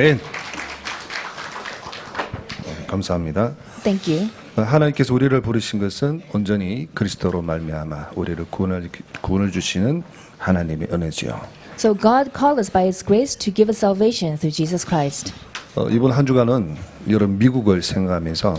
네. 감사합니다. Thank you. 하나님께서 우리를 부르신 것은 온전히 그리스도로 말미암아 우리를 구원을 주시는 하나님의 은혜지요. So God called us by His grace to give us salvation through Jesus Christ. 이번 한 주간은 여러분 미국을 생각하면서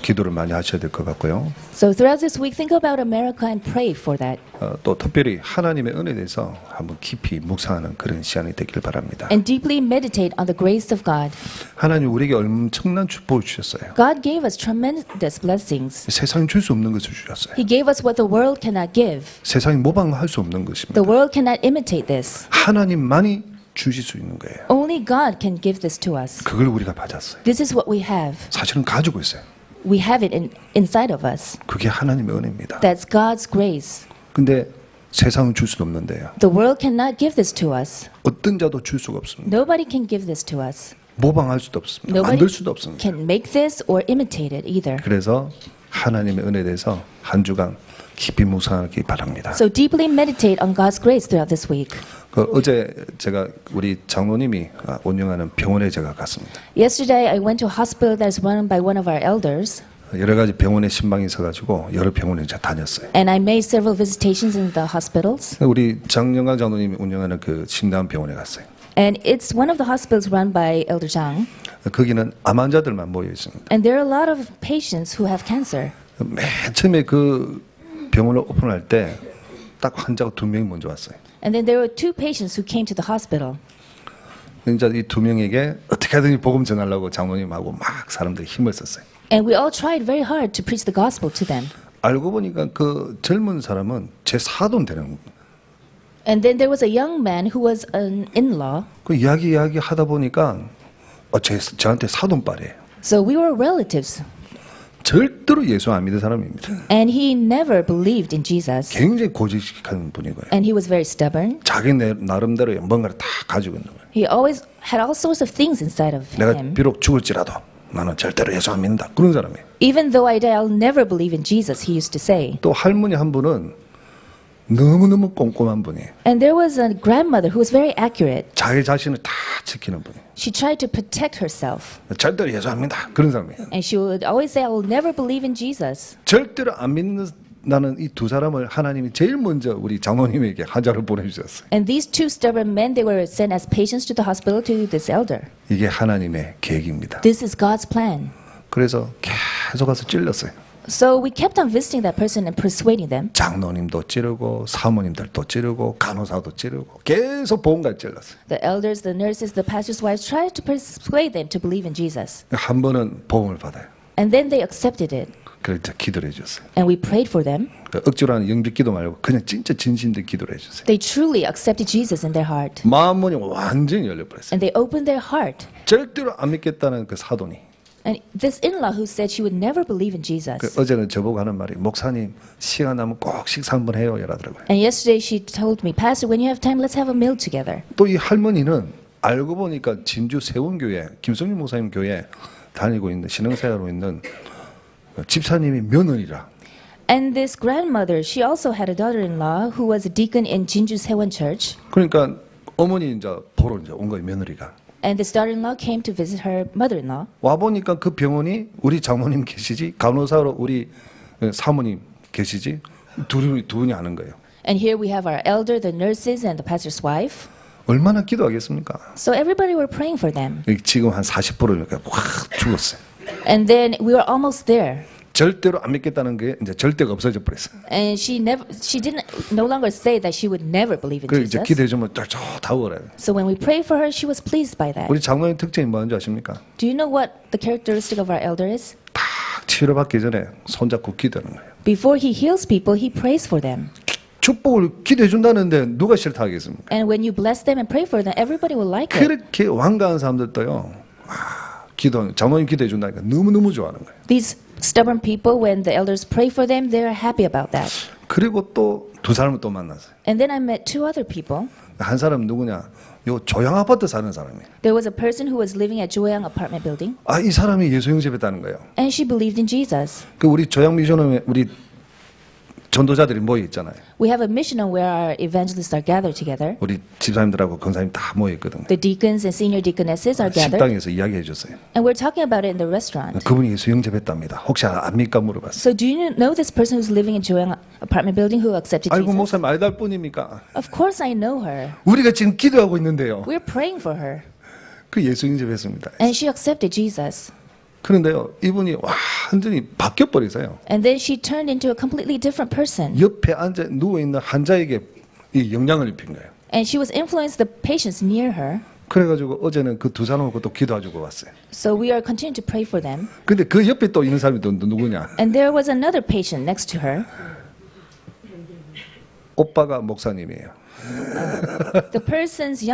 기도를 많이 하셔야 될 것 같고요. So throughout this week, think about America and pray for that. 또 특별히 하나님의 은혜에 대해서 한번 깊이 묵상하는 그런 시간이 되길 바랍니다. And deeply meditate on the grace of God. 하나님 우리에게 엄청난 축복을 주셨어요. God gave us tremendous blessings. 세상이 줄 수 없는 것을 주셨어요. He gave us what the world cannot give. 세상이 모방할 수 없는 것입니다. The world cannot imitate this. 하나님만이 주실 수 있는 거예요. Only God can give this to us. 그걸 우리가 받았어요. This is what we have. 사실은 가지고 있어요. We have it inside of us. 그게 하나님의 은혜입니다. That's God's grace. 근데 세상은 줄 수 없는데요. The world cannot give this to us. 어떤 자도 줄 수가 없습니다. Nobody can give this to us. 모방할 수도 없습니다. Nobody 만들 수도 없습니다. can make this or imitate it either. 그래서 하나님의 은혜에 대해서 한 주간 깊이 묵상하기 바랍니다. So deeply meditate on God's grace throughout this week. 어제 제가 우리 장로님이 운영하는 병원에 제가 갔습니다. Yesterday, I went to a hospital that's run by one of our elders, 여러 가지 병원에 신방이 있어가지고 여러 병원에 제가 다녔어요. and I made several visitations in the hospitals. 우리 장영강 장로님이 운영하는 그 신당 병원에 갔어요. And it's one of the hospitals run by Elder Zhang. 거기는 암 환자들만 모여 있습니다. And there are a lot of patients who have cancer. 맨 처음에 그 병원을 오픈할 때 딱 환자가 2명이 먼저 왔어요. And then there were two patients who came to the hospital. 이제 이 2명에게 어떻게 하든지 복음 전하려고 장로님하고 막 사람들이 힘을 썼어요. And we all tried very hard to preach the gospel to them. 알고 보니까 그 젊은 사람은 제 사돈 되는 겁니다. And then there was a young man who was an in-law. 그 이야기 하다 보니까 저한테 사돈빨이에요. So we were relatives. 절대로 예수 안 믿는 사람입니다. And he never believed in Jesus. 굉장히 고집한 분이고요. And he was very stubborn. 자기 나름대로 뭔가를 다 가지고 있는 거예요. He always had all sorts of things inside of 내가 him. 비록 죽을지라도 나는 절대로 예수 안 믿는다. 그런 사람이에요. Even though I die, I'll never believe in Jesus, he used to say. 또 할머니 한 분은 너무너무 꼼꼼한 분이에요. And there was a grandmother who was very accurate. 자기 자신을 다 지키는 분이에요. She tried to protect herself. 절대로 예수 안 믿는다. 그런 사람이에요. And she would always say, I will never believe in Jesus. 절대로 안 믿는 나는 이 두 사람을 하나님이 제일 먼저 우리 장로님에게 환자를 보내주셨어요. And these two stubborn men, they were sent as patients to the hospital to this elder. 이게 하나님의 계획입니다. This is God's plan. 그래서 계속 가서 찔렀어요. So we kept on visiting that person and persuading them. 장로님도 찌르고 사모님들도 찌르고 간호사도 찌르고 계속 보험까지 찔렀어요. The elders, the nurses, the pastor's wives tried to persuade them to believe in Jesus. 한 번은 보험을 받아요. And then they accepted it. 그래서 기도를 해줬어요. And we prayed for them. 억지로 하는 영비 기도 말고 그냥 진짜 진심된 기도를 해주세요. They truly accepted Jesus in their heart. 마음문이 완전히 열려버렸어요. And they opened their heart. 절대로 안 믿겠다는 그 사돈이 And this in-law who said she would never believe in Jesus. 어제는 저보고 하는 말이 목사님 시간 나면 꼭 식사 한번 해요 이러더라고요. And yesterday she told me, Pastor, when you have time, let's have a meal together. 또 이 할머니는 알고 보니까 진주 세원교회 김성윤 목사님 교회 다니고 있는 신앙생활하고 있는 집사님이 며느리라. And this grandmother, she also had a daughter-in-law who was a deacon in Jinju Sewon Church. 그러니까 어머니 이제 보러 이제 온 거예요 며느리가. And this daughter-in-law came to visit her mother-in-law. 와 보니까 그 병원이 우리 장모님 계시지 간호사로 우리 사모님 계시지 두 분이 하는 거예요. And here we have our elder, the nurses, and the pastor's wife. 얼마나 기도하겠습니까? So everybody were praying for them. 지금 한 40%니까 확 죽었어요. And then we were almost there. 절대로 안 믿겠다는 게 이제 절대가 없어져 버렸어요. And she didn't no longer say that she would never believe in 그 이제 Jesus. 기도해 주면 다 오래요. So when we prayed for her, she was pleased by that. 우리 장로님 특징이 뭔지 아십니까? Do you know what the characteristic of our elder is? 딱 치료받기 전에 손잡고 기도하는 거예요. Before he heals people, he prays for them. 축복을 기도해 준다는데 누가 싫다 하겠습니까? And when you bless them and pray for them, everybody will like it. 그렇게 완강한 사람들도요. 장로님 기도해 준다니까 너무너무 좋아하는 거예요. These stubborn people, when the elders pray for them, they're happy about that. 그리고 또 두 사람을 또 만났어요. And then I met two other people. 한 사람은 누구냐? 요 조양 아파트 사는 사람이에요. There was a person who was living at Joyoung apartment building, 이 사람이 예수 영접했다는 거예요. and she believed in Jesus. 그 우리 조양 미션홈에 우리 전도자들이 모여 있잖아요. We have a mission on where our evangelists are gathered together. 우리 집사님들하고 권사님 다 모여 있거든요. The deacons and senior deaconesses are gathered. 식당에서 이야기해 줬어요. And we're talking about it in the restaurant. 그분이 예수 영접했답니다. 혹시 압니까 물어봤어요. So do you know this person who's living in Joang apartment building who accepted 아이고 Jesus? 목사님 알다 할 뿐입니까? Of course I know her. 우리가 지금 기도하고 있는데요. We're praying for her. 그 예수 영접했습니다. And she accepted Jesus. 그런데요, 이분이 완전히 바뀌어 버리세요. And then she turned into a completely different person. 옆에 앉아 누워 있는 환자에게 이 영향을 입힌 거예요. And she was influenced the patients near her. 그래가지고 어제는 그 두 사람하고 또 기도해주고 왔어요. So we are continuing to pray for them. 근데 그 옆에 또 있는 사람이 또 누구냐? And there was another patient next to her. 오빠가 목사님이에요. The person's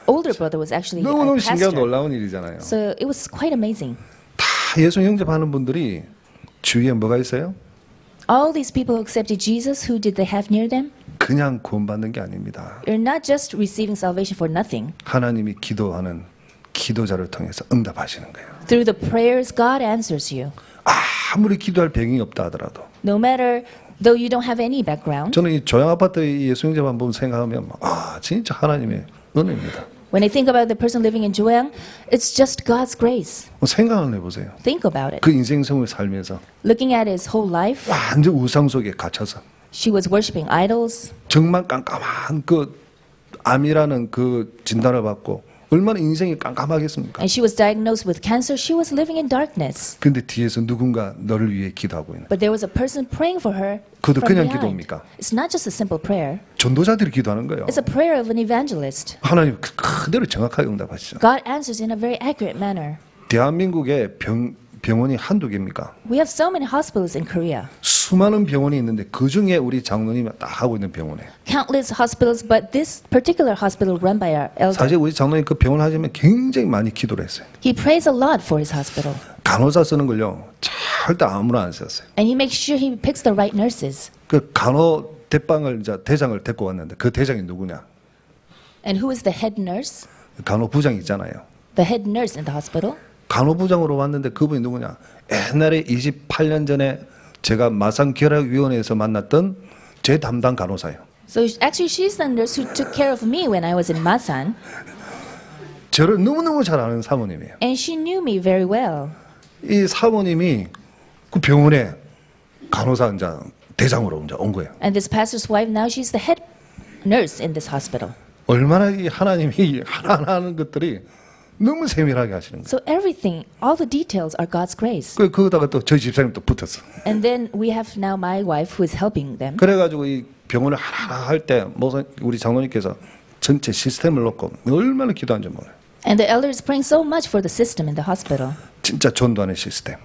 older brother was actually a 너무너무 신기하고 pastor. 놀라운 일이잖아요. So it was quite amazing. 다 예수 영접하는 분들이 주위에 뭐가 있어요? All these people who accepted Jesus, who did they have near them? 그냥 구원받는 게 아닙니다. You're not just receiving salvation for nothing. 하나님이 기도하는 기도자를 통해서 응답하시는 거예요. Through the prayers, God answers you. 아무리 기도할 배경이 없다 하더라도. No matter, though you don't have any background. 저는 이 조양 아파트의 예수 영접 한번 생각하면 진짜 하나님의 은혜입니다. When I think about the person living in Joang, it's just God's grace. 생각을 해보세요. Think about it. 그 인생성을 살면서 Looking at his whole life, 완전 우상 속에 갇혀서 she was worshiping idols. 정말 깜깜한 그 암이라는 그 진단을 받고 얼마나 인생이 깜깜하겠습니까? And she was diagnosed with cancer. She was living in darkness. 근데 뒤에서 누군가 너를 위해 기도하고 있는. But there was a person praying for her 그것도 from 그냥 behind. 기도입니까? It's not just a simple prayer. 전도자들이 기도하는 거예요. It's a prayer of an evangelist. 하나님 그대로 정확하게 응답하시죠. God answers in a very accurate manner. 대한민국에 병원이 한두 개입니까? We have so many hospitals in Korea. 수많은 병원이 있는데 그 중에 우리 장로님이 딱 하고 있는 병원에. Countless hospitals, but this particular hospital run by our elder, 사실 우리 장로님 그 병원 하시면 굉장히 많이 기도를 했어요. he prays a lot for his hospital. 간호사 쓰는 걸요 절대 아무나 안 썼어요. And he makes sure he picks the right nurses. 그 간호 대빵을 이제 대장을 데리고 왔는데 그 대장이 누구냐? And who is the head nurse? 간호부장 있잖아요. The head nurse in the hospital. 간호부장으로 왔는데 그분이 누구냐? 옛날에 28년 전에 제가 마산결핵위원회에서 만났던 제 담당 간호사예요. So actually she's the nurse who took care of me when I was in Masan. 저를 너무너무 잘 아는 사모님이에요. And she knew me very well. 이 사모님이 그 병원에 간호사 이제 대장으로 이제 온 거예요. And this pastor's wife, now she's the head nurse in this hospital. 얼마나 이 하나님이 하나하나 하는 것들이 너무 세밀하게 하시는 거예요. So everything, all the details are God's grace. 거기다가 또 저희 집사님 또 붙었어. And then we have now my wife who is helping them. 그래가지고 이 병원을 하나하나 할 때 우리 장로님께서 전체 시스템을 놓고 얼마나 기도한지 몰라요. And the elder is praying so much for the system in the hospital. 진짜 전도하는 시스템,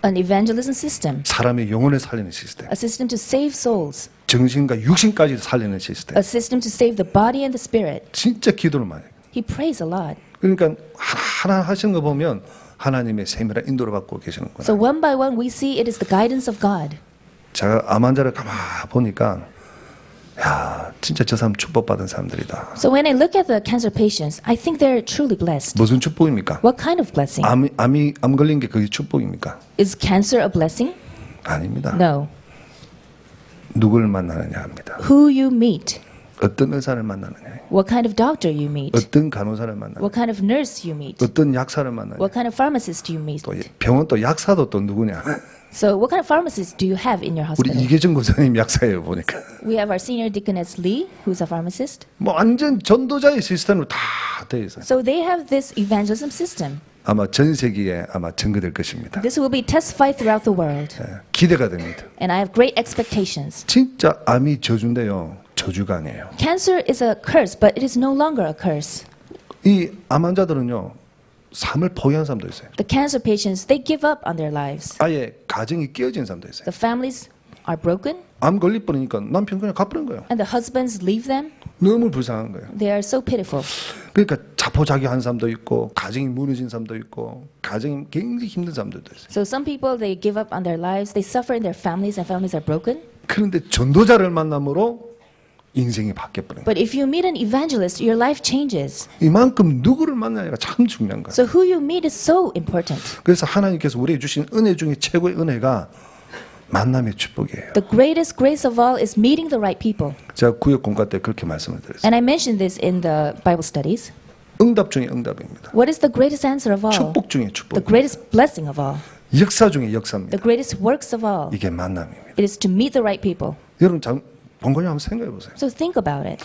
An evangelism system. 사람의 영혼을 살리는 시스템, A system to save souls. 정신과 육신까지 살리는 시스템. A system to save the body and the spirit. 진짜 기도를 많이 해요. He prays a lot. 그러니까 하나하나 하시는 거 보면 하나님의 세밀한 인도를 받고 계시는구나. So one by one we see it is the guidance of God. 제가 암 환자를 가만 보니까 야 진짜 저 사람 축복받은 사람들이다. So when I look at the cancer patients, I think they're truly blessed. 무슨 축복입니까? What kind of blessing? 암 걸린 게 그게 축복입니까? Is cancer a blessing? 아닙니다. No. 누구를 만나느냐 합니다. Who you meet, 어떤 의사를 만나느냐, what kind of doctor you meet, 어떤 간호사를 만나느냐, what kind of nurse you meet, 어떤 약사를 만나느냐. what kind of pharmacist you meet. 또 병원 또 약사도 또 누구냐? So what kind of pharmacist do you have in your 우리 hospital? 이계정 고사님 약사예요 보니까. We have our senior deaconess Lee, who's a pharmacist. 뭐 완전 전도자의 시스템으로 다 돼 있어요. So they have this evangelism system. 아마 전 세계에 아마 증거될 것입니다. This will be testified throughout the world. 예, 기대가 됩니다. And I have great expectations. 진짜 암이 저주인데요. 저주가 아니에요. Cancer is a curse, but it is no longer a curse. 이 암 환자들은요. 삶을 포기한 사람도 있어요. The cancer patients, they give up on their lives. 아예 가정이 깨어진 사람도 있어요. The families are broken, 암 걸려버리니까 남편 그냥 가버린 거예요. and the husbands leave them. 너무 불쌍한 거예요. They are so pitiful. 그러니까 자포자기한 사람도 있고 가정이 무너진 사람도 있고 가정이 굉장히 힘든 사람들도 있어요. So some people, they give up on their lives. They suffer in their families, and families are broken. 그런데 전도자를 만남으로 인생이 바뀌어버린 거예요. But if you meet an evangelist, your life changes. 이만큼 누구를 만나냐가 참 중요한 거예요. So who you meet is so important. 그래서 하나님께서 우리에게 주신 은혜 중에 최고의 은혜가 만남의 축복이에요. The greatest grace of all is meeting the right people. 제가 구역 공과 때 그렇게 말씀을 드렸어요. And I mentioned this in the Bible studies. 응답 중에 응답입니다. What is the greatest answer of all? 축복 중에 The 축복. greatest blessing of all. 역사 중에 The 역사입니다. greatest works of all. 이게 만남입니다. It is to meet the right people. 여러분 번거리 한번 생각해 보세요. So think about it.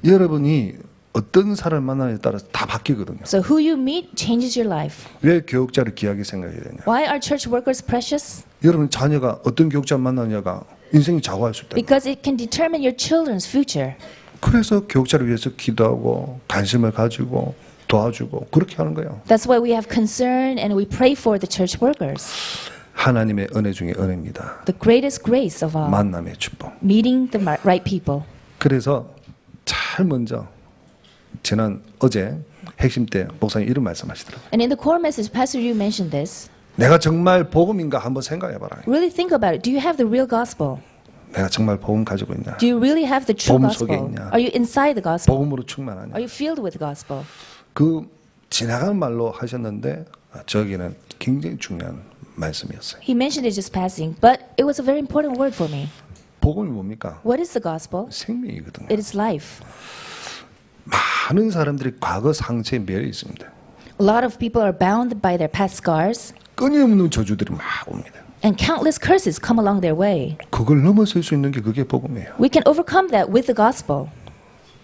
여러분이 어떤 사람을 만나느냐에 따라서 다 바뀌거든요. So who you meet changes your life. 왜 교육자를 귀하게 생각해야 되냐? Why are church workers precious? 여러분 자녀가 어떤 교육자 만나냐가 인생이 좌우할 수 있다. Because it can determine your children's future. 그래서 교육자를 위해서 기도하고 관심을 가지고 도와주고 그렇게 하는 거예요. That's why we have concern and we pray for the church workers. 하나님의 은혜 중에 은혜입니다. The greatest grace of all. 만남의 축복. Meeting the right people. 그래서 잘 먼저 어제 핵심 때 목사님 이런 말씀하시더라고요. And in the core message, Pastor Yu mentioned this. 내가 정말 복음인가 한번 생각해봐라. Really think about it. Do you have the real gospel? 내가 정말 복음 가지고 있냐? Do you really have the true 복음 속에 gospel? 있냐? Are you inside the gospel? 복음으로 충만하냐? Are you filled with the gospel? 그 지나가는 말로 하셨는데 저에게는 굉장히 중요한 말씀이었어요. He mentioned it just passing, but it was a very important word for me. 복음이 뭡니까? What is the gospel? 생명이거든요. It is life. 많은 사람들이 과거 상처에 매여 있습니다. A lot of people are bound by their past scars, 끊임없는 저주들이 막 옵니다. and countless curses come along their way. 그걸 넘어설 수 있는 게 그게 복음이에요. We can overcome that with the gospel.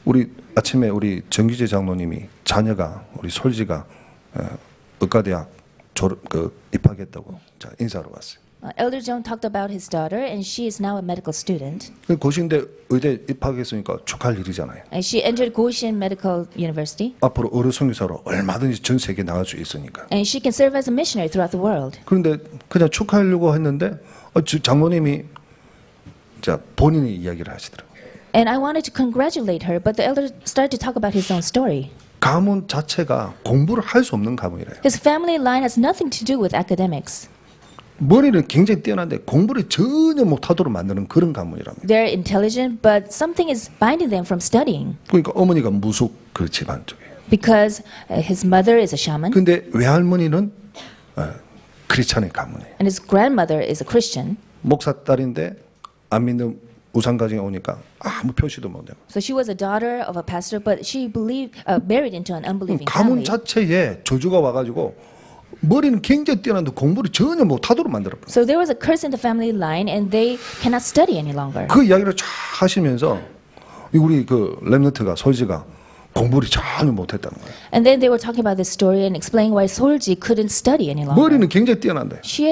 우리 아침에 우리 정기재 장로님이 자녀가 우리 솔지가 의과대학 입학했다고 자 인사하러 왔어요. Elder Joan talked about his daughter, and she is now a medical student. 고신대 의대 입학했으니까 축하할 일이잖아요. And she entered Goshen Medical University, 앞으로 의료 선교사로 얼마든지 전 세계 나갈 수 있으니까. and she can serve as a missionary throughout the world. 그런데 그냥 축하하려고 했는데 장로님이 자 본인의 이야기를 하시더라고요. And I wanted to congratulate her, but the elder started to talk about his own story. 가문 자체가 공부를 할 수 없는 가문이래요. His family line has nothing to do with academics. 머리는 굉장히 뛰어난데 공부를 전혀 못하도록 만드는 그런 가문이랍니다. They're intelligent, but something is binding them from studying. 그러니까 어머니가 무속 그 집안 쪽이에요. Because his mother is a shaman, 근데 외할머니는 크리스찬의 가문이에요. and his grandmother is a Christian. 목사 딸인데 안 믿는 우상 가정에 오니까 아무 표시도 못해요. So she was a daughter of a pastor, but she married into an unbelieving 가문 family. 자체에 저주가 와가지고 머리는 굉장히 뛰어난데 공부를 전혀 못하도록 만들었어요. So there was a curse in the family line, and they cannot study any longer. 그 이야기를 쫙 하시면서 우리 그 렘넌트가 솔지가 공부를 전혀 못했다는 거예요. And then they were talking about this story and explaining why Solji couldn't study any longer. 머리는 굉장히 뛰어난데. She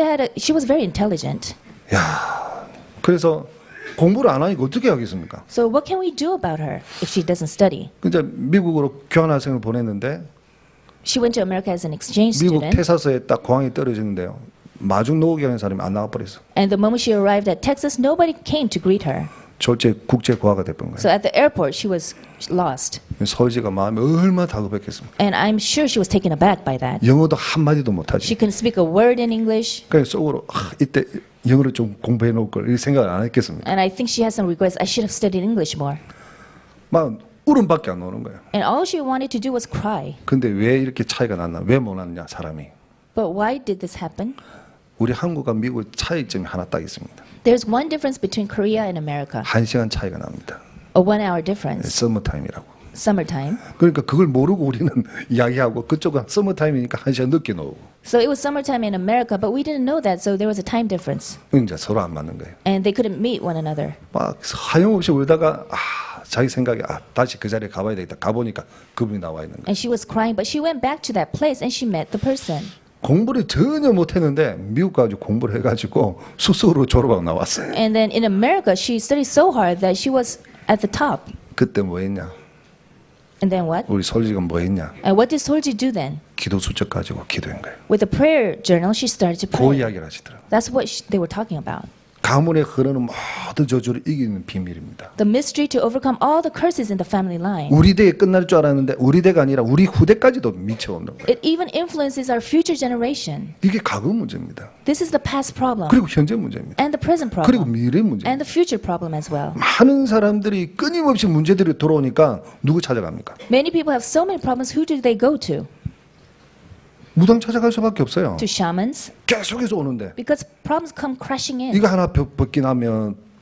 was very intelligent. 야, 그래서 공부를 안 하니까 어떻게 하겠습니까? So what can we do about her if she doesn't study? 이제 미국으로 교환학생을 보냈는데 She went to America as an exchange 미국 student, 텍사스에 딱 공항이 떨어지는데요. 마중 노게 하는 사람이 안 나와버렸어. and the moment she arrived at Texas, nobody came to greet her. 졸제 국제 고아가 됐던 거예요. So at the airport, she was lost. 서울지가 마음이 얼마나 다급했겠습니까? And I'm sure she was taken aback by that. 영어도 한 마디도 She 못하지. couldn't speak a word in English, 그래서 속으로 이때 영어를 좀 공부해 놓을 걸 이렇게 생각을 안 했겠습니까? and I think she has some regrets. I should have studied English more. 막 울음밖에 안 나오는 거예요. And all she wanted to do was cry. 근데 왜 이렇게 차이가 났나? 왜 못 났냐 사람이? But why did this happen? 우리 한국과 미국의 차이점이 하나 딱 있습니다. There's one difference between Korea and America. 1시간 차이가 납니다. A 1-hour difference. 서머타임이라고. Summertime. 그러니까 그걸 모르고 우리는 이야기하고 그쪽은 서머타임이니까 1시간 늦게 나오고. So it was summertime in America, but we didn't know that, so there was a time difference. 이제 서로 안 맞는 거예요. And they couldn't meet one another. 막 하염없이 울다가 자기 생각에 다시 그 자리에 가봐야 되겠다. 가보니까 그분이 나와 있는 거예요. And she was crying, but she went back to that place and she met the person. 공부를 전혀 못했는데 미국 가서 공부를 해가지고 수석으로 졸업하고 나왔어요. And then in America, she studied so hard that she was at the top. 그때 뭐 했냐? And then what? 우리 솔지가 뭐 했냐? And what did Solji do then? 기도 수첩 가지고 기도한 거예요. With a prayer journal, she started to 그 pray. 이야기를 하시더라고요. That's what they were talking about. 가문에 흐르는 모든 저주를 이기는 비밀입니다. The mystery to overcome all the curses in the family line. 우리 대에 끝날 줄 알았는데 우리 대가 아니라 우리 후대까지도 미쳐오는 거예요. It even influences our future generation. 이게 과거 문제입니다. This is the past problem, 그리고 현재 문제입니다. and the present 그리고 problem, 미래 문제. and the future problem as well. 많은 사람들이 끊임없이 문제들이 들어오니까 누구 찾아갑니까? Many people have so many problems. Who do they go to? 무당 찾아갈 수밖에 없어요. to shamans 계속해서 오는데 because problems come crashing in. 이거 하나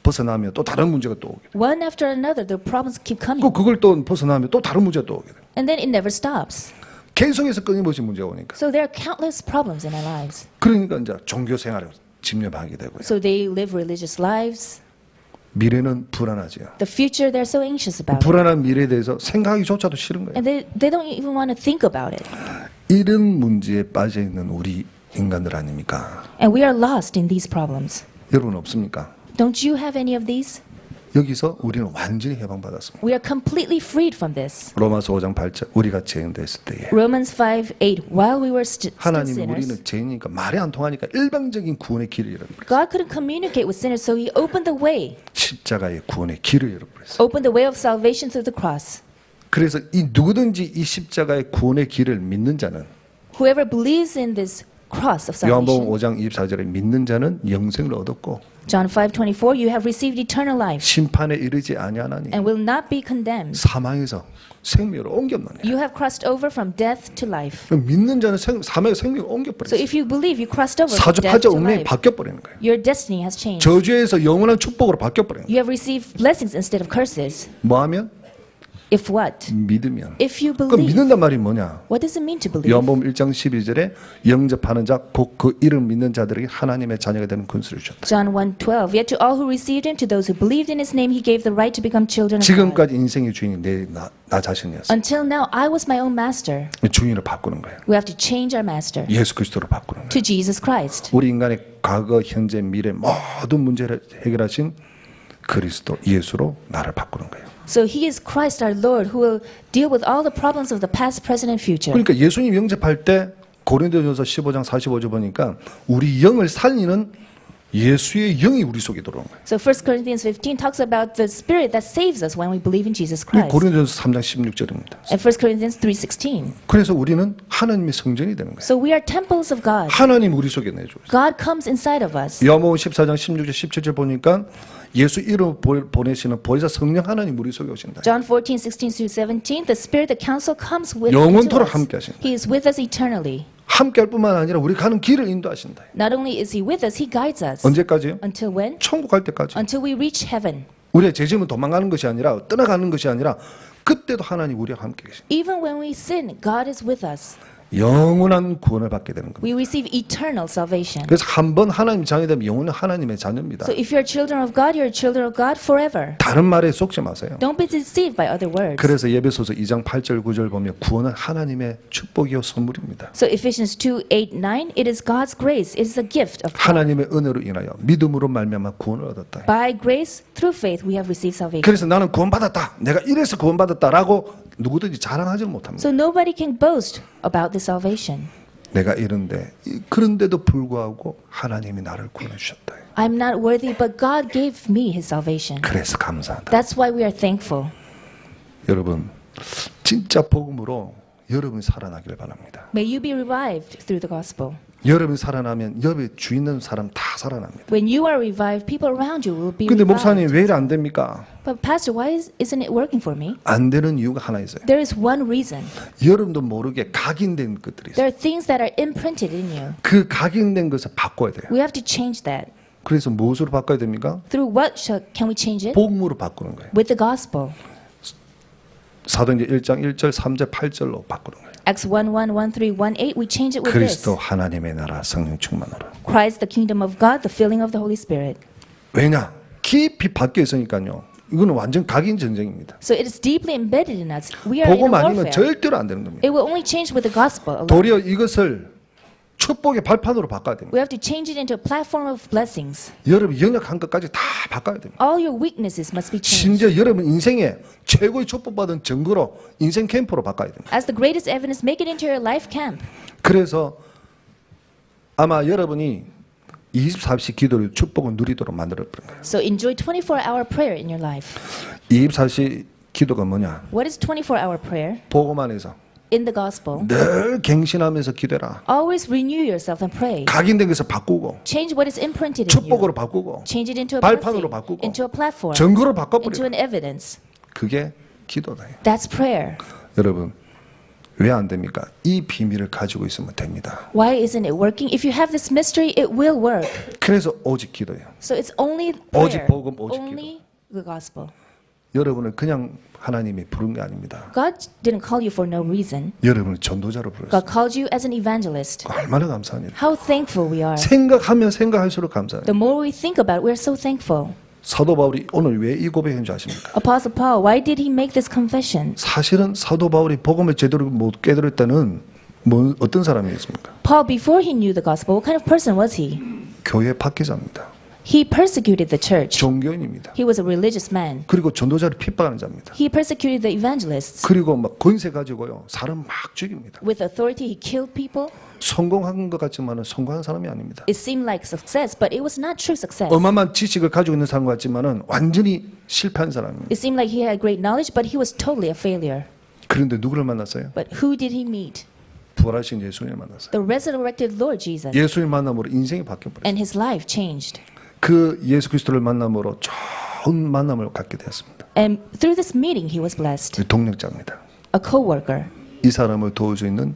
벗어나면 또 다른 문제가 또 오게 돼. One after another, the problems keep coming. 또 그걸 또 벗어나면 또 다른 문제가 또 오게 돼. And then it never stops. 계속해서 끊임없이 문제가 오니까. So there are countless problems in our lives. 그러니까 이제 종교 생활을 집념하게 되고요. So they live religious lives. 미래는 불안하지요. The future they're so anxious about. 불안한 미래에 대해서 생각하기조차도 싫은 거예요. And they don't even want to think about it. 이런 문제에 빠져 있는 우리 인간들 아닙니까? And we are lost in these problems. 여러분 없습니까? Don't you have any of these? 여기서 우리는 완전히 해방받았습니다. We are completely freed from this. 로마서 5장 8절 우리가 죄인됐을 때에 Romans 5:8. While we were still 하나님 sinners, 우리는 죄인이니까 말이 안 통하니까 일방적인 구원의 길을 열어버렸어요. God couldn't communicate with sinners, so He opened the way, 십자가의 구원의 길을 열어버렸어요. opened the way of salvation through the cross. 그래서 이 누구든지 이 십자가의 구원의 길을 믿는 자는 Whoever believes in this cross of 요한복음 salvation, 5장 24절에 믿는 자는 영생을 얻었고 John 5:24, you have received eternal life 심판에 이르지 아니하나니 and will not be condemned. 사망에서 생명으로 옮겼느냐. You have crossed over from death to life. 믿는 자는 사망에서 생명을 So 옮겨버렸어요. if you believe, you crossed over from 사주팔자 death to 운명이 life. 바뀌어버리는 거예요. Your destiny has changed. 저주에서 영원한 축복으로 바뀌어버리는 거예요. You have received blessings instead of curses. 뭐하면? If what? 믿으면. If you 그 believe. 믿는단 말이 뭐냐? What does it mean to believe? 요한복음 1장 12절에 영접하는 자 곧 그 이름 믿는 자들에게 하나님의 자녀가 되는 권세를 주셨다. John 1:12. Yet to all who received him, to those who believed in his name, he gave the right to become children of God. 지금까지 인생의 주인이 나 자신이었어요. Until now, I was my own master. 주인을 바꾸는 거예요. We have to change our master 예수 그리스도로 바꾸는 거예요. to Jesus Christ. 우리 인간의 과거, 현재, 미래 모든 문제를 해결하신 그리스도 예수로 나를 바꾸는 거예요. So he is Christ our Lord who will deal with all the problems of the past, present, and future. 그러니까 예수님 영접할 때 고린도전서 15장 45절 보니까 우리 영을 살리는 예수의 영이 우리 속에 들어오는 거예요. So 1 Corinthians 15 talks about the spirit that saves us when we believe in Jesus 이게 Christ. 고린도전서 3장 16절입니다. And 1 Corinthians 3:16. 그래서 우리는 하나님의 성전이 되는 거예요. So we are temples of God. 하나님 우리 속에 내주세요. God comes inside of us. 요한복음 14장 16절 17절 보니까 예수 이름 보내시는 보혜사 성령 하나님 우리 속에 오신다. John 14:16-17, the spirit, the counsel comes with 영원토록 us. 함께 하신다. He is with us eternally. 함께할 뿐만 아니라 우리 가는 길을 인도하신다. Not only is he with us, he guides us. 언제까지요? Until when? 천국 갈 때까지. Until we reach heaven. 우리의 죄짐은 도망가는 것이 아니라 떠나가는 것이 아니라 그때도 하나님 우리와 함께 계십니다. Even when we sin, God is with us. 영원한 구원을 받게 되는 겁니다. We receive eternal salvation. 그래서 한 번 하나님 자녀 되면 영원히 하나님의 자녀입니다. So if you're children of God, you're children of God forever. 다른 말에 속지 마세요. Don't be deceived by other words. 그래서 예배소서 2장 8절 9절 보면 구원은 하나님의 축복이요 선물입니다. So Ephesians 2:8-9, it is God's grace, it is a gift of God. 하나님의 은혜로 인하여 믿음으로 말미암아 구원을 얻었다. By grace, through faith, we have received salvation. 그래서 나는 구원받았다. 내가 이래서 구원받았다라고 누구든지 자랑하지 못합니다. So nobody can boast about this salvation. 내가 이런데 그런데도 불구하고 하나님이 나를 구원해 주셨다. I'm not worthy, but God gave me his salvation. 그래서 감사하다. That's why we are thankful. 여러분 진짜 복음으로 여러분이 살아나기를 바랍니다. May you be revived through the gospel. 여러분이 살아나면 옆에 주 있는 사람 다 살아납니다. When you are revived, people around you will be 근데 revived. 목사님 왜 이래 안 됩니까? But Pastor, why isn't it working for me? 안 되는 이유가 하나 있어요. There is one reason. 여러분도 모르게 각인된 것들이 있어요. There are things that are imprinted in you. 그 각인된 것을 바꿔야 돼요. We have to change that. 그래서 무엇으로 바꿔야 됩니까? Through what can we change it? 복음으로 바꾸는 거예요. With the gospel. 사도행전 1장 1절 3절 8절로 바꾸는 거예요. Acts 1:1-3:18, we change it with 그리스도 this. 하나님의 나라 성령 충만으로. Christ, the kingdom of God, the filling of the Holy Spirit. 왜냐? 깊이 박혀 있으니까요. 이거는 완전 각인 전쟁입니다. So it is deeply embedded in us. We are in a 복음 아니면 warfare. 절대로 안 되는 겁니다. It will only change with the gospel alone. 도리어 이것을 축복의 발판으로 바꿔야 됩니다. We have to change it into a platform of blessings. 여러분 연약한 것까지 다 바꿔야 됩니다. All your weaknesses must be changed. 심지어 여러분 인생의 최고의 축복받은 증거로 인생 캠프로 바꿔야 됩니다. As the greatest evidence, make it into your life camp. 그래서 아마 여러분이 24시 기도를 축복을 누리도록 만들어버린 거예요. So enjoy 24-hour prayer in your life. 24시 기도가 뭐냐? What is 24-hour prayer? 복음 안에서 In the gospel. 늘 갱신하면서 기도해라. Always renew yourself and pray. 각인된 것을 바꾸고 Change what is imprinted in you. 축복으로 바꾸고 Change it into a 발판으로 blessing, 바꾸고 into a platform, 증거로 into 바꿔버려. an evidence. 그게 기도다. That's prayer. 여러분 왜 안 됩니까? 이 비밀을 가지고 있으면 됩니다. Why isn't it working? If you have this mystery, it will work. 그래서 오직 기도예요. So it's only 오직 prayer, 복음, 오직 only the gospel. 여러분을 그냥 하나님이 부른 게 아닙니다. God didn't call you for no reason. 여러분을 전도자로 불렀어요. God called you as an evangelist. 얼마나 감사합니다. How thankful we are. 생각하면 생각할수록 감사해요. The more we think about it, we're so thankful. 사도 바울이 오늘 왜 이 고백한 줄 아십니까? Apostle Paul, why did he make this confession? 사실은 사도 바울이 복음을 제대로 못 깨달을 때는 어떤 사람이었습니까? Paul, before he knew the gospel, what kind of person was he? 교회 박해자입니다. He persecuted the church. 종교인입니다. He was a religious man. 그리고 전도자를 핍박하는 자입니다. He persecuted the evangelists. 그리고 막 권세 가지고요 사람 막 죽입니다. With authority, he killed people. 성공한 것 같지만은 성공한 사람이 아닙니다. It seemed like success, but it was not true success. 어마어마한 지식을 가지고 있는 사람 같지만은 완전히 실패한 사람입니다. It seemed like he had great knowledge, but he was totally a failure. 그런데 누구를 만났어요? But who did he meet? 부활하신 예수님을 만났어요. The resurrected Lord Jesus. 예수님 만남으로 인생이 바뀌어버렸어요. And his life changed. 그 예수 그리스도를 만남으로 좋은 만남을 갖게 되었습니다. And through this meeting, he was blessed. 동력자입니다. A co-worker. 이 사람을 도울 수 있는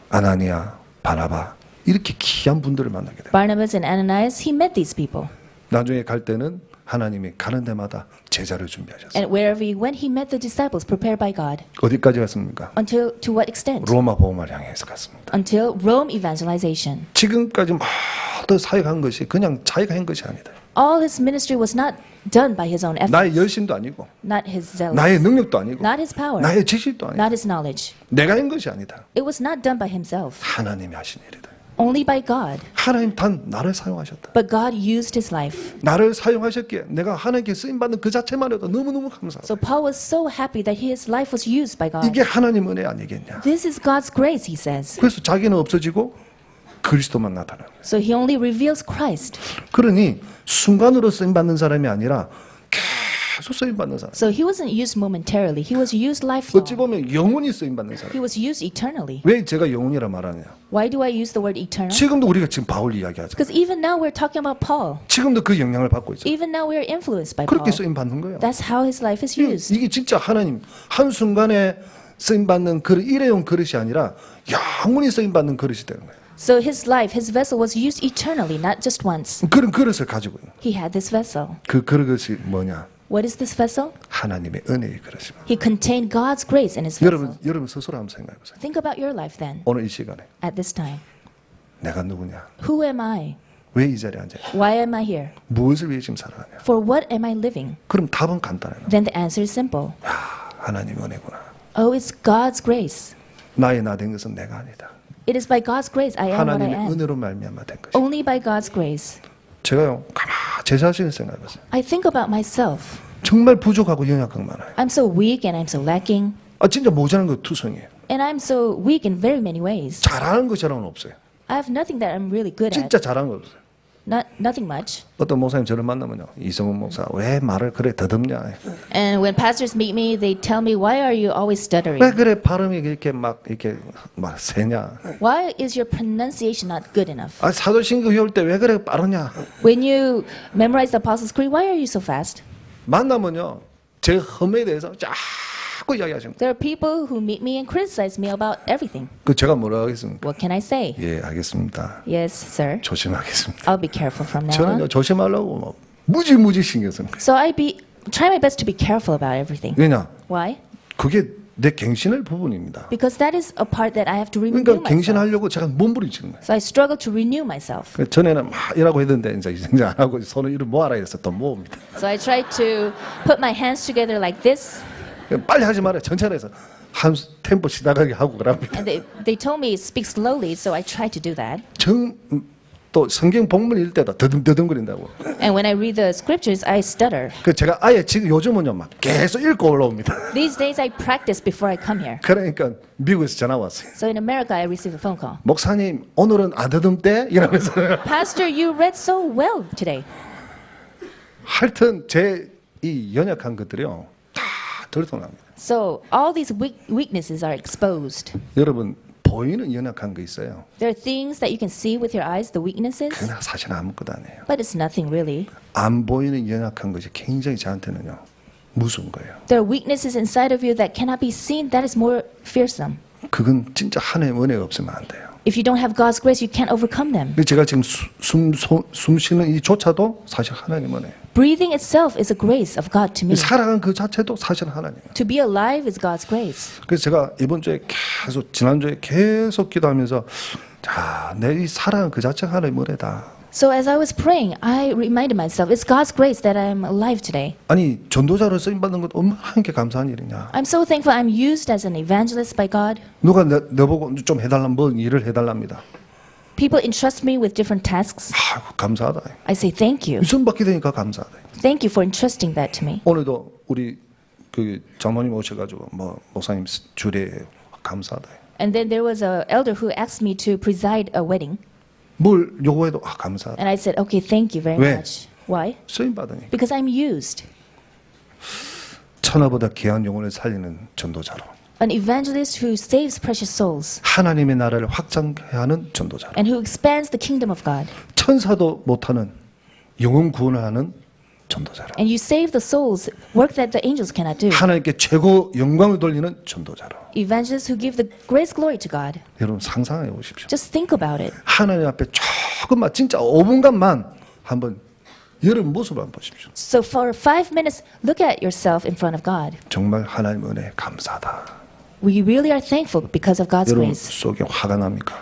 아나니아, 바나바 이렇게 귀한 분들을 만나게 돼요. Barnabas and Ananias, he met these people. 나중에 갈 때는 하나님이 가는 데마다 제자를 준비하셨어요. And wherever he went, he met the disciples prepared by God. 어디까지 갔습니까? Until, to what extent? 로마 복음을 향해서 갔습니다. Until Rome evangelization. 지금까지 모두 사역한 것이 그냥 자기가 한 것이 아니다. All his ministry was not done by his own 나의 efforts, 열심도 아니고 not his zealous, 나의 능력도 아니고 not his power, 나의 지식도 아니고 not his knowledge. 내가 한 것이 아니다. It was not done by himself, 하나님이 하신 일이다. only by God. 하나님 단 나를 사용하셨다. But God used his life. 나를 사용하셨기에 내가 하나님께 쓰임받는 그 자체만 해도 너무너무 감사하다. So Paul was so happy that his life was used by God. 이게 하나님 은혜 아니겠냐. This is God's grace, he says. 그래서 자기는 없어지고 그리스도만 나타나는 거예요. So he only reveals Christ. 그러니 순간으로 쓰임받는 사람이 아니라 계속 쓰임받는 사람. So he wasn't used momentarily. He was used 어찌 lifelong. 보면 영원히 쓰임받는 사람. He was used eternally. 왜 제가 영원이라 말하냐. Why do I use the word eternal? 지금도 우리가 지금 바울 이야기하죠. Because even now we're talking about Paul. 지금도 그 영향을 받고 있어요. Even now we're influenced by 그렇게 Paul. 쓰임받는 거예요. That's how his life is used. 이게 진짜 하나님 한순간에 쓰임받는 그릇, 일회용 그릇이 아니라 영원히 쓰임받는 그릇이 되는 거예요. So his life, his vessel was used eternally, not just once. 그런 그릇을 가지고 있는 He had this vessel. 그 그릇이 뭐냐? What is this vessel? 하나님의 은혜의 그릇입니다. He contained God's grace in his vessel. 여러분 스스로 한번 생각해 보세요. Think about your life then, 오늘 이 시간에 at this time. 내가 누구냐? Who am I? 왜 이 자리에 앉아? Why am I here? 무엇을 위해 지금 살아가냐? For what am I living? 그럼 답은 간단해요. Then the answer is simple. 하나님 은혜구나. Oh, it's God's grace. 나의 나 된 것은 내가 아니다. It is by God's grace I am what I 하나님의 am. 은혜로 말미암아 된 것이. Only by God's grace. 제가요 가만 제 자신을 생각해 보세요. I think about myself. 정말 부족하고 연약한 많아요. I'm so weak and I'm so lacking. 진짜 모자란 거 투성이에요. And I'm so weak in very many ways. 잘하는 것이라고는 없어요. I have nothing that I'm really good at. 진짜 잘하는 거 없어요. Nothing much. 어떤 목사님 저를 만나면요. 이성훈 목사 왜 말을 그래 더듬냐. And when pastors meet me, they tell me, why are you always 왜 stuttering? 그래 발음이 이렇게 막 세냐. Why is your pronunciation not good enough? 사도신경 외울 때 왜 그래 빠르냐. When you memorize the Apostles' Creed, why are you so fast? 만나면요. 제 험에 대해서 자꾸 이야기하십니다. There are people who meet me and criticize me about everything. 그 제가 뭐라 하겠습니까? What can I say? 예, 알겠습니다. Yes, sir. 조심하겠습니다. I'll be careful from now 저는요 on. 조심하려고 뭐 무지 신경 씁니다. So try my best to be careful about everything. 왜냐? Why? 그게 내 갱신할 부분입니다. Because that is a part that I have to renew 그러니까 myself. 갱신하려고 제가 몸부림치는 거예요. So I struggle to renew myself. 그 전에는 막 이라고 했는데 이제 안 하고 손을 이렇게 모아라 해서 또 모읍니다. So I try to put my hands together like this. 빨리 하지 말아요. 천천히 해서 한 템포 시다가게 하고 그럽니다. And they told me speak slowly, so I try to do that. 또 성경 본문 읽을 때도 더듬거린다고. And when I read the scriptures, I stutter. 그 제가 아예 지금 요즘은요 막 계속 읽고 올라옵니다. These days I practice before I come here. 그러니까 미국에서 전화 왔어요. So in America, I received a phone call. 목사님 오늘은 안 더듬대? 이러면서 Pastor, you read so well today. 하여튼 제 이 연약한 것들이요 다 들통납니다. So all these weaknesses are exposed. 여러분 보이는 연약한 거 있어요. There are things that you can see with your eyes, the weaknesses, 그러나 사실 아무것도 아니에요. but it's nothing really. 안 보이는 연약한 것이 굉장히 저한테는요 무서운 거예요. There are weaknesses inside of you that cannot be seen. That is more fearsome. 그건 진짜 하나님의 은혜가 없으면 안 돼요. If you don't have God's grace, you can't overcome them. 근데 제가 지금 숨 쉬는 이조차도 사실 하나님의 은혜예요. Breathing itself is a grace of God to me. 살아간 그 자체도 사실 하나님이에요. To be alive is God's grace. 그래서 제가 이번 주에 계속 지난주에 계속 기도하면서 자, 내 이 살아간 그 자체가 하나님의 은혜다. So as I was praying, I reminded myself, it's God's grace that I'm alive today. 아니 전도자로 쓰임 받는 것도 얼마나 게 감사한 일이냐. I'm so thankful I'm used as an evangelist by God. 누가 내 보고 좀 해달라 뭐 일을 해달랍니다. People entrust me with different tasks. 아이고 감사하다. I say thank you. 유선 받게 되니까 감사하다. Thank you for entrusting that to me. 오늘도 우리 그 장로님 오셔가지고 뭐 목사님 주례 감사하다. And then there was an elder who asked me to preside a wedding. 뭘 요구해도 감사하다. And I said, okay, thank you very 왜? much. Why? 쓰임 받으니. Because I'm used. 천하보다 귀한 영혼을 살리는 전도자로. An evangelist who saves precious souls 하나님의 나라를 확장해야 하는 전도자로. and who expands the kingdom of God. 천사도 못하는 영혼 구원을 하는 전도자로. And you save the souls, work that the angels cannot do. 하나님께 최고 영광을 돌리는 전도자로. Evangelists who give the greatest glory to God. 여러분 상상해 보십시오. Just think about it. 하나님 앞에 조금만 진짜 5분간만 한번 여러분 모습을 한번 보십시오. So for 5 minutes, look at yourself in front of God. 정말 하나님의 은혜 감사하다. We really are thankful because of God's 여러분 grace. 속에 화가 납니까?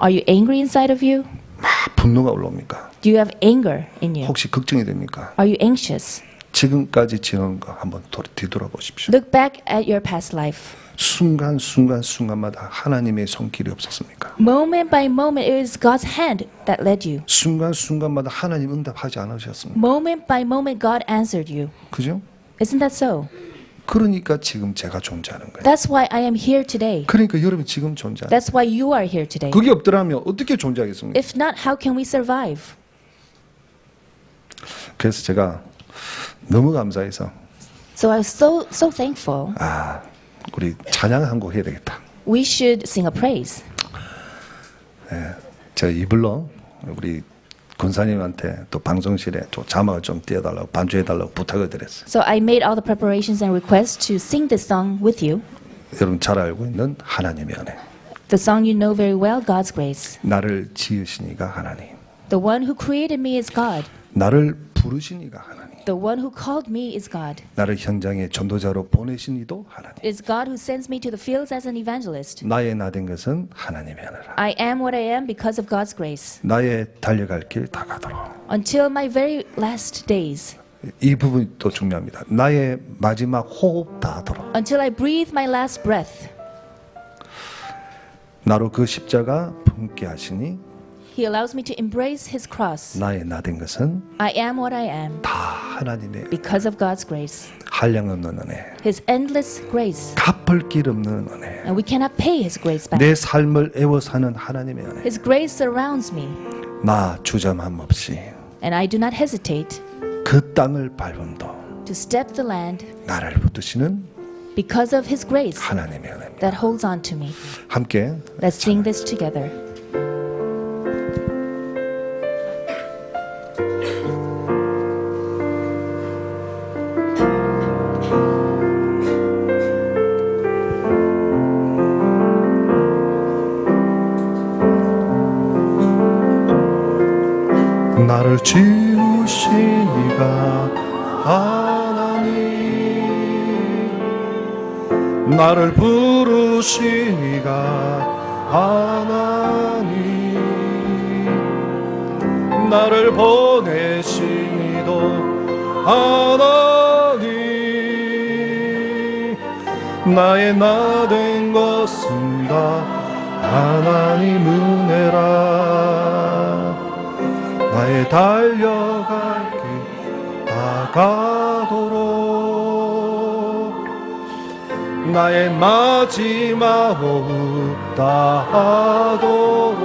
Are you angry inside of you? 막 분노가 올라옵니까? Do you have anger in you? 혹시 걱정이 됩니까? Are you anxious? 지금까지 지난 거 한번 뒤돌아보십시오. Look back at your past life. 순간마다 하나님의 손길이 없었습니까? Moment by moment, it is God's hand that led you. 순간마다 하나님 응답하지 않으셨습니까? Moment by moment, God answered you. 그죠? Isn't that so? 그러니까 지금 제가 존재하는 거예요. That's why I am here today. 그러니까 여러분 지금 존재하는 거예요. That's why you are here today. 그게 없더라면 어떻게 존재하겠습니까? If not, how can we survive? 그래서 제가 너무 감사해서 So I was so thankful. 우리 찬양 한 곡 해야 되겠다. We should sing a praise. 제가 이불로 우리 권사님한테 또 방송실에 또 자막을 좀 띄워달라고 반주해달라고 부탁을 드렸어요. So I made all the preparations and requests to sing this song with you. 여러분 잘 알고 있는 하나님의 은혜. The song you know very well, God's grace. 나를 지으시니가 하나님. The one who created me is God. 나를 부르시니가 하나님. The one who called me is God. 나를 현장에 전도자로 보내시니도 하나님. It is God who sends me to the fields as an evangelist. 나의 나 된 것은 하나님의 은혜라. I am what I am because of God's grace. 나의 달려갈 길 다 가도록. Until my very last days. 이 부분이 또 중요합니다. 나의 마지막 호흡 다 하도록. Until I breathe my last breath. 나로 그 십자가 품게 하시니 He allows me to embrace His cross. 나의 나 된 것은 I am what I am 다 하나님의 because of God's grace. 한량없는 은혜, His endless grace. 갚을 길 없는 은혜, And we cannot pay His grace back. 내 삶을 애워 사는 하나님의 은혜. His grace surrounds me. 나 주저함 없이 And I do not hesitate 그 땅을 밟음도 to step the land 나를 붙드시는 because of His grace 하나님의 은혜입니다. that holds on to me. 함께 Let's sing this together. 나를 지으시니가 하나님, 나를 부르시니가 하나님, 나를 보내시니도 하나님, 나의 나 된 것은 다 하나님 은혜라. 나의 달려갈 길 다 가도록, 나의 마지막 호흡 다 하도록,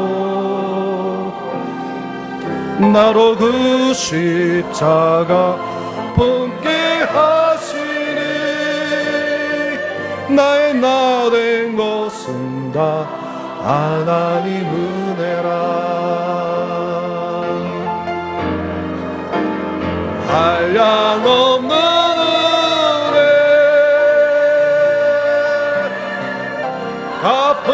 나로 그 십자가 품게 하시니 나의 나 된 것은 다 하나님 은혜라. 한량없는 은혜 갚을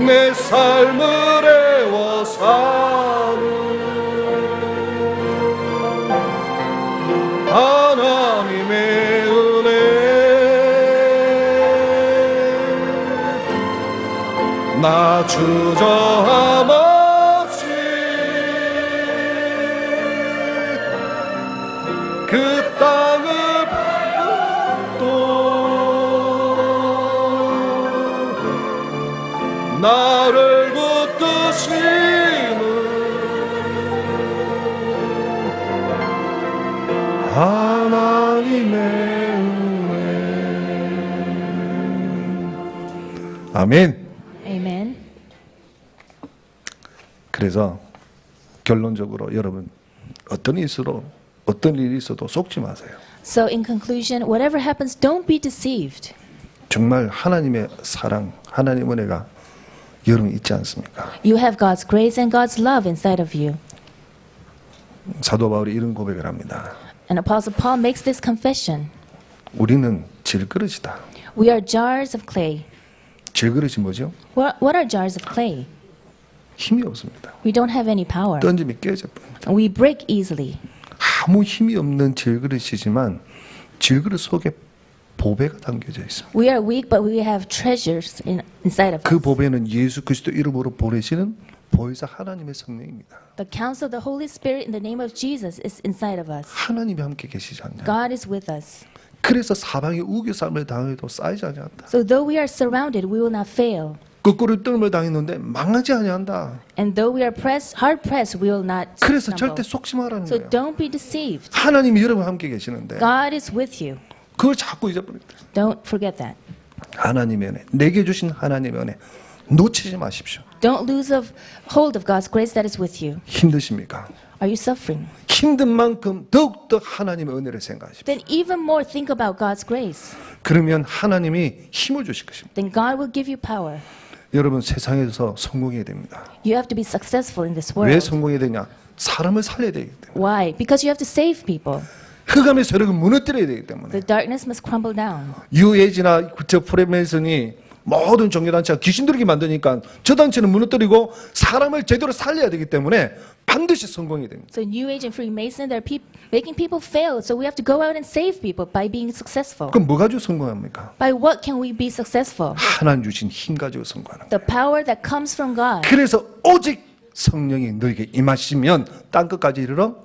내 삶을 애워 사는 하나님의 은혜 나 주저함 없이 그 땅을 나를 붙드시는 하나님의 은혜. 아멘. Amen. 그래서 결론적으로 여러분 어떤 일이 있어도 속지 마세요. So in conclusion, whatever happens, don't be deceived. 정말 하나님의 사랑, 하나님의 은혜가 여러분 있지 않습니까? You have God's grace and God's love inside of you. 사도 바울이 이런 고백을 합니다. And Apostle Paul makes this confession. 우리는 질그릇이다. We are jars of clay. 질그릇이 뭐죠? What are jars of clay? 힘이 없습니다. We don't have any power. 던짐이 깨져 버립니다. We break easily. 아무 힘이 없는 질그릇이지만 질그릇 속에 보배가 담겨져 있습니다. We are weak, but we have treasures inside of 그 us. 보배는 예수 그리스도 이름으로 보내시는 보혜사 하나님의 성령입니다. The counsel of the Holy Spirit in the name of Jesus is inside of us. 하나님이 함께 계시지 않냐. God is with us. 그래서 사방에 우겨쌈을 당해도 쌓이지 아니한다. So though we are surrounded, we will not fail. 거꾸로 뜸을 당했는데 망하지 아니한다. And though we are hard pressed, we will not 그래서 stumble. 절대 속지 말라는 So 거예요. don't be deceived. 하나님이 여러분 함께 계시는데 God is with you. 그걸 자꾸 잊어버립니다. Don't forget that. 하나님의 은혜, 내게 주신 하나님의 은혜 놓치지 마십시오. Don't lose hold of God's grace that is with you. 힘드십니까? Are you suffering? 힘든 만큼 더욱더 하나님의 은혜를 생각하십시오. Then even more think about God's grace. 그러면 하나님이 힘을 주실 것입니다. Then God will give you power. 여러분 세상에서 성공해야 됩니다. You have to be successful in this 왜 world. 성공해야 되냐? 사람을 살려야 되기 때문에. Why? Because you have to save people. 흑암의 세력을 무너뜨려야 되기 때문에. The darkness must crumble down. 유에지나 저 프레메이슨이 모든 종교단체가 귀신 들이게 만드니까 저 단체는 무너뜨리고 사람을 제대로 살려야 되기 때문에 반드시 성공해야 됩니다. So New Age and Freemason, they're making people fail. So we have to go out and save people by being successful. 그럼 뭐 가지고 성공합니까? By what can we be successful? 하나님 주신 힘 가지고 성공하는 거예요. The power that comes from God. 그래서 오직 성령이 너에게 임하시면 땅 끝까지 이르러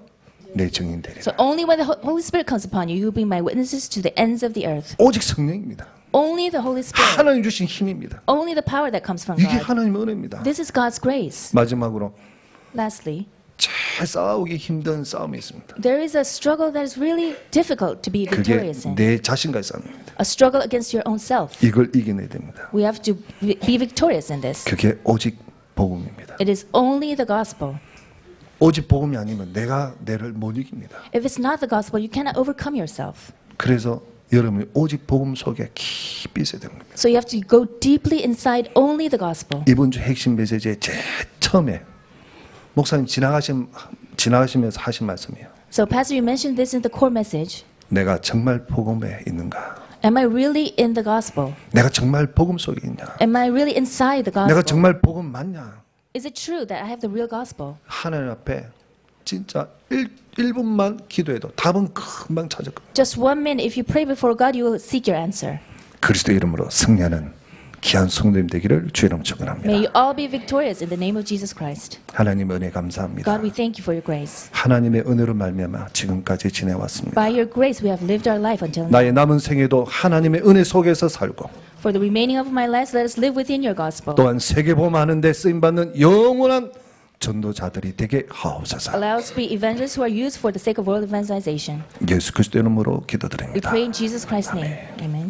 내 증인 되리라. So only when the Holy Spirit comes upon you, you will be my witnesses to the ends of the earth. 오직 성령입니다. Only the Holy Spirit. 하나님 주신 힘입니다. Only the power that comes from 이게 God. 하나님의 은혜입니다. This is God's grace. 마지막으로 Lastly, 잘 싸우기 힘든 싸움이 있습니다. there is a struggle that is really difficult to be 그게 victorious in. 내 자신과의 싸움입니다. A struggle against your own self. 이걸 이겨내야 됩니다. We have to be victorious in this. 그게 오직 복음입니다. It is only the gospel. 오직 복음이 아니면 내가 내를 못 이깁니다. If it's not the gospel, you cannot overcome yourself. 그래서 여러분이 오직 복음 속에 깊이 있어야 됩니다. So you have to go deeply inside only the gospel. 이번 주 핵심 메시지의 제일 처음에 목사님 지나가시면서 하신 말씀이에요. So Pastor, you mentioned this in the core message. 내가 정말 복음에 있는가? Am I really in the gospel? 내가 정말 복음 속에 있냐? Am I really inside the 내가 gospel? 정말 복음 맞냐? Is it true that I have the real gospel? 하나님 앞에 진짜 1분만 기도해도 답은 금방 찾을 겁니다. Just 1 minute, if you pray before God, you will seek your answer. 그리스도 이름으로 승리하는 귀한 성도님 되기를 주의 이름으로 축원합니다. May you all be victorious in the name of Jesus Christ. 하나님 은혜 감사합니다. God, we thank you for your grace. 하나님의 은혜로 말미암아 지금까지 지내왔습니다. By your grace, we have lived our life until now. 나의 남은 생애도 하나님의 은혜 속에서 살고 For the remaining of my life, let us live within your gospel. 또한 세계보험하는 데 쓰임받는 영원한 전도자들이 되게 하옵소서. Allow us to be evangelists who are used for the sake of world evangelization. 예수 그리스도 이름으로 We 기도드립니다. pray in Jesus Christ's name. Amen.